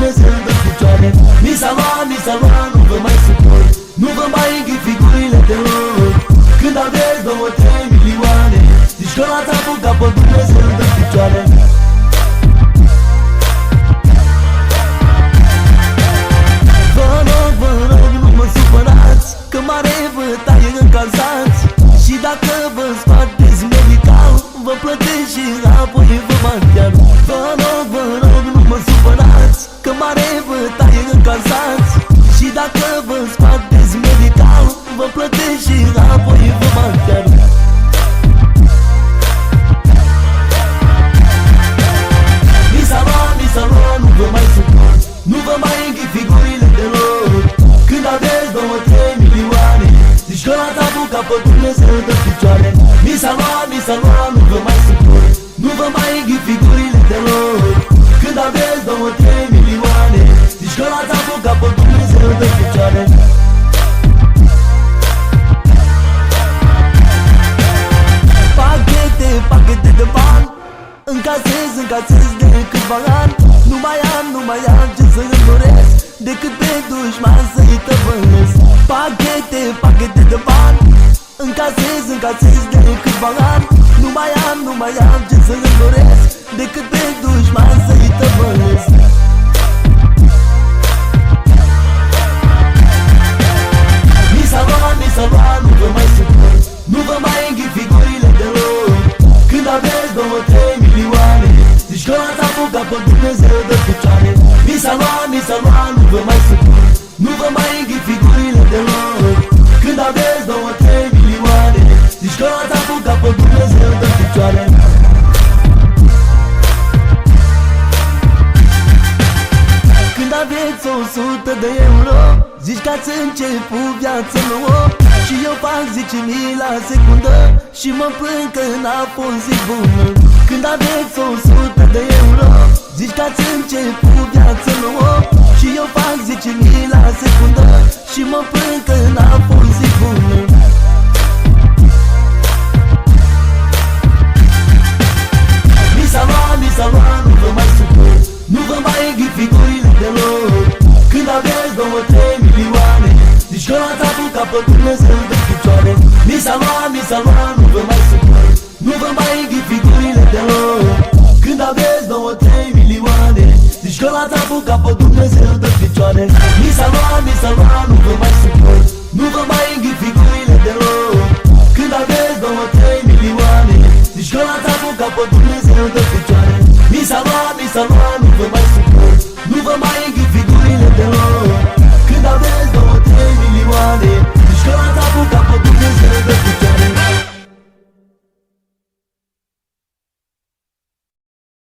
Dumnezeu dă picioare. Mi s-a luat, nu vă mai suport. Nu vă mai înghit figurile deloc. Când aveți 2-3 milioane, zici că l-ați apucat pe Dumnezeu dă picioare. Vă rog, nu mă supărați, că mare bătaie încalzați. Și dacă vă scoateți medical, vă plătesc și apoi vă bani chiar. Vă rog, nu mă supărați, că mare bătaie încalzați. Și dacă vă scoateți medical, vă plătesc și apoi vă bani chiar. Mi s-a luat, nu vă mai suport. Nu vă mai înghit figurile deloc. Când aveți 2-3 milioane, zici că l-ați apucat pe Dumnezeu dă picioare. Mi s-a luat, nu vă mai suport. Nu vă mai înghit figurile deloc. Când aveți 2-3 milioane, zici că l-ați apucat pe Dumnezeu dă picioare. Pachete de bani încasez de câțiva ani. Nu mai am ce să-mi doresc decât pe dușman să-i tăvălesc. Pachete de bani încasez de câțiva ani. Nu mai am ce să-mi doresc decât pe dușman să-i tăvălesc. Mi s-a luat, nu vă mai suport. Nu vă mai înghit figurile deloc. Când aveți 2-3 milioane, zici că l-ați apucat pe Dumnezeu dă picioare. Mi s-a luat, nu vă mai suport. Nu vă mai înghit figurile deloc. Când aveți 2-3 milioane, zici că l-ați apucat pe Dumnezeu dă picioare. Când aveți 100 de euro, zici că ați început viață nouă. Și eu fac 10.000 la secundă și mă plâng că n-a fost zi bună. Când aveți 100 de euro, zici că ați început viață nouă. Și eu fac 10.000 la secundă și mă plâng că n-a fost zi bună. Mi s-a luat, nu vă mai suport. Nu vă mai înghit figurile deloc. Când aveți 2-3 milioane, zici că l-ați apucat pe Dumnezeu dă picioare. Mi s-a luat, nu vă mai suport. Nu vă mai înghit figurile deloc. Când aveți 2-3 milioane, zici că l-ați apucat pe Dumnezeu dă picioare. Mi s-a luat, nu vă mai